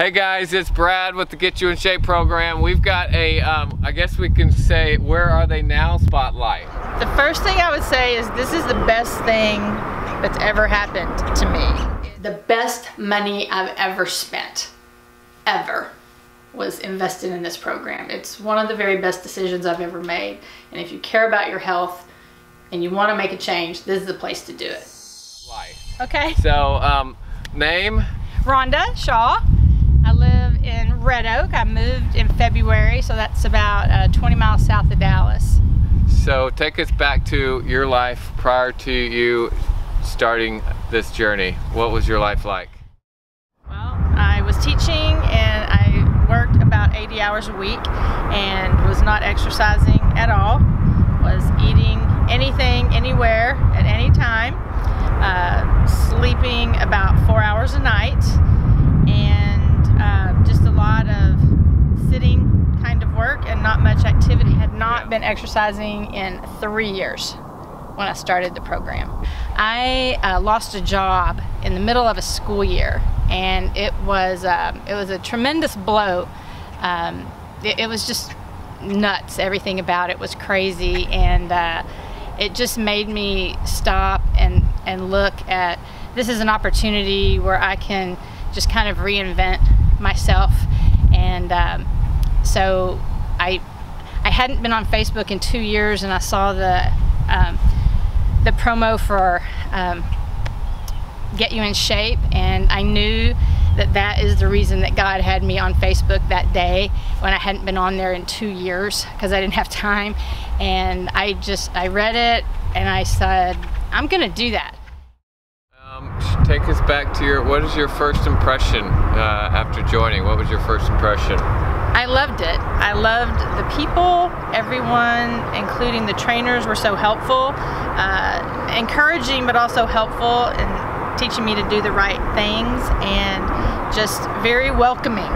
Hey guys, it's Brad with the Get You in Shape program. We've got a, I guess we can say, where are they now spotlight. The first thing I would say is this is the best thing that's ever happened to me. The best money I've ever spent, ever, was invested in this program. It's one of the very best decisions I've ever made. And if you care about your health and you want to make a change, this is the place to do it. Okay. So, name? Rhonda Shaw. I live in Red Oak. I moved in February, so that's about 20 miles south of Dallas. So take us back to your life prior to you starting this journey. What was your life like? Well, I was teaching and I worked about 80 hours a week and was not exercising at all. Was eating anything, anywhere, at any time. Sleeping about 4 hours a night, and just a lot of sitting kind of work and not much activity. Had not been exercising in 3 years when I started the program. I lost a job in the middle of a school year, and it was a tremendous blow. It was just nuts. Everything about it was crazy, and it just made me stop and look at, this is an opportunity where I can just kind of reinvent myself. And so I hadn't been on Facebook in 2 years, and I saw the promo for Get You in Shape, and I knew that that is the reason that God had me on Facebook that day when I hadn't been on there in 2 years because I didn't have time. And I read it and I said, I'm gonna do that. Take us back to what is your first impression after joining? What was your first impression? I loved it. I loved the people. Everyone, including the trainers, were so helpful, encouraging but also helpful in teaching me to do the right things, and just very welcoming.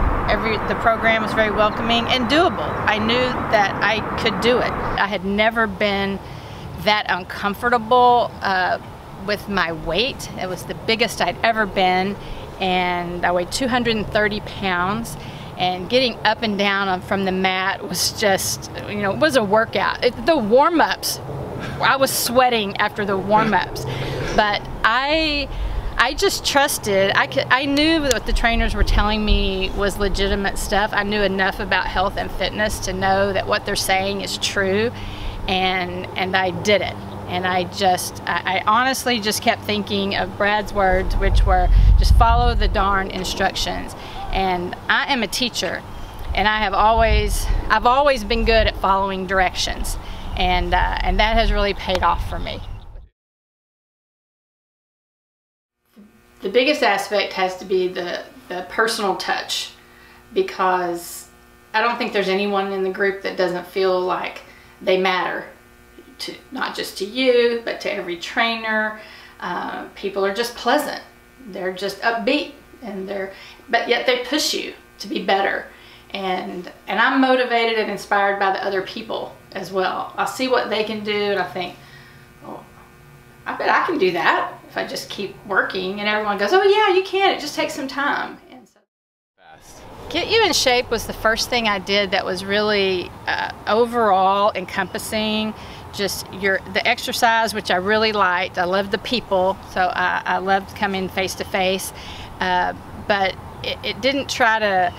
The program was very welcoming and doable. I knew that I could do it. I had never been that uncomfortable with my weight. It was the biggest I'd ever been, and I weighed 230 pounds, and getting up and down from the mat was just, you know, it was a workout. The warm-ups, I was sweating after the warm-ups, but I just trusted. I knew that what the trainers were telling me was legitimate stuff. I knew enough about health and fitness to know that what they're saying is true, and I did it. And I honestly just kept thinking of Brad's words, which were, just follow the darn instructions. And I am a teacher, and I've always been good at following directions, and that has really paid off for me. The biggest aspect has to be the personal touch, because I don't think there's anyone in the group that doesn't feel like they matter. Not just to you, but to every trainer. People are just pleasant. They're just upbeat, but yet they push you to be better. And I'm motivated and inspired by the other people as well. I see what they can do, and I think, oh, I bet I can do that if I just keep working. And everyone goes, oh yeah, you can. It just takes some time. And so, Get You in Shape was the first thing I did that was really overall encompassing. Just the exercise, which I really liked. I loved the people, so I loved coming face to face. But it didn't try to.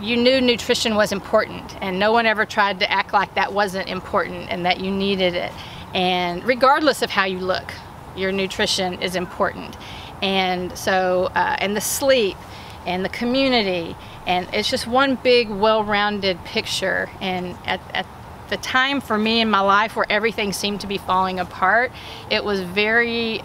You knew nutrition was important, and no one ever tried to act like that wasn't important and that you needed it. And regardless of how you look, your nutrition is important. And so, and the sleep, and the community, and it's just one big, well-rounded picture. And at the time for me in my life where everything seemed to be falling apart, it was very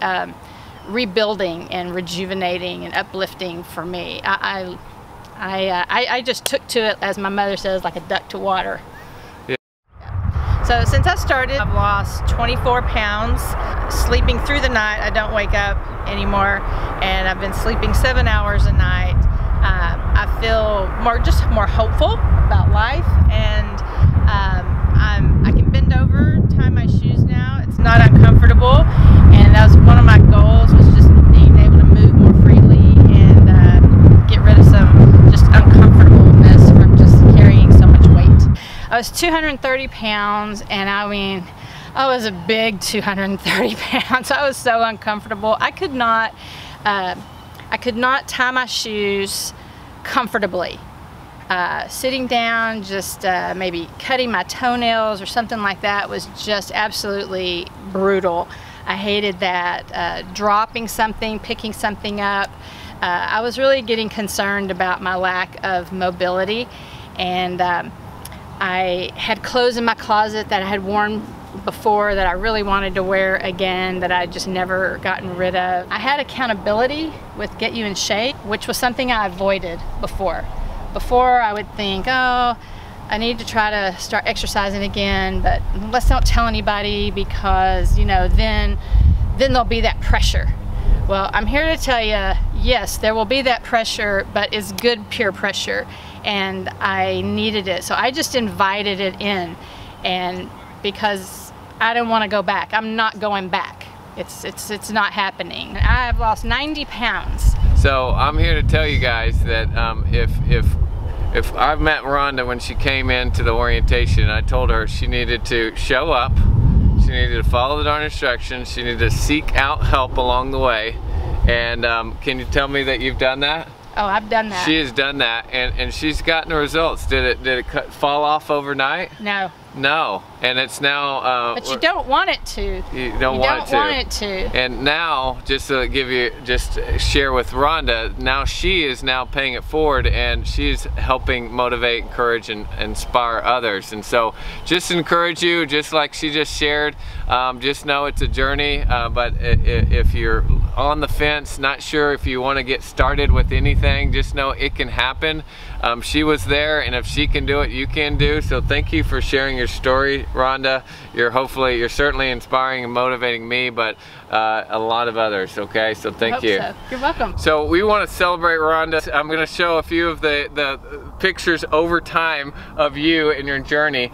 rebuilding and rejuvenating and uplifting for me. I just took to it, as my mother says, like a duck to water. Yeah. So since I started, I've lost 24 pounds. Sleeping through the night, I don't wake up anymore, and I've been sleeping 7 hours a night. I feel more hopeful about life, and I can bend over, tie my shoes now. It's not uncomfortable, and that was one of my goals, was just being able to move more freely and get rid of was 230 pounds, and I mean, I was a big 230 pounds. I was so uncomfortable. I could not tie my shoes comfortably. Sitting down, just maybe cutting my toenails or something like that was just absolutely brutal. I hated that. Dropping something, picking something up. I was really getting concerned about my lack of mobility, and I had clothes in my closet that I had worn before that I really wanted to wear again that I just never gotten rid of. I had accountability with Get You in Shape, which was something I avoided before. Before I would think, oh, I need to try to start exercising again, but let's not tell anybody because, you know, then there'll be that pressure. Well, I'm here to tell you, yes, there will be that pressure, but it's good peer pressure, and I needed it. So I just invited it in, and because I didn't want to go back. I'm not going back. It's not happening. I've lost 90 pounds. So I'm here to tell you guys that if I've met Rhonda when she came into the orientation, I told her she needed to show up, she needed to follow the darn instructions, she needed to seek out help along the way. And can you tell me that you've done that? Oh, I've done that. She has done that, and she's gotten the results. Did it fall off overnight? No. No, and it's now. But you don't want it to. You don't want it to. And now, just to share with Rhonda, now she is now paying it forward, and she's helping motivate, encourage, and inspire others. And so, just encourage you, just like she just shared. Just know it's a journey. But if you're on the fence, not sure if you want to get started with anything, just know it can happen. She was there, and if she can do it, you can do. So thank you for sharing your story, Rhonda. You're certainly inspiring and motivating me, but a lot of others. Okay, so thank you. So. You're welcome. So we want to celebrate Rhonda. I'm going to show a few of the pictures over time of you and your journey.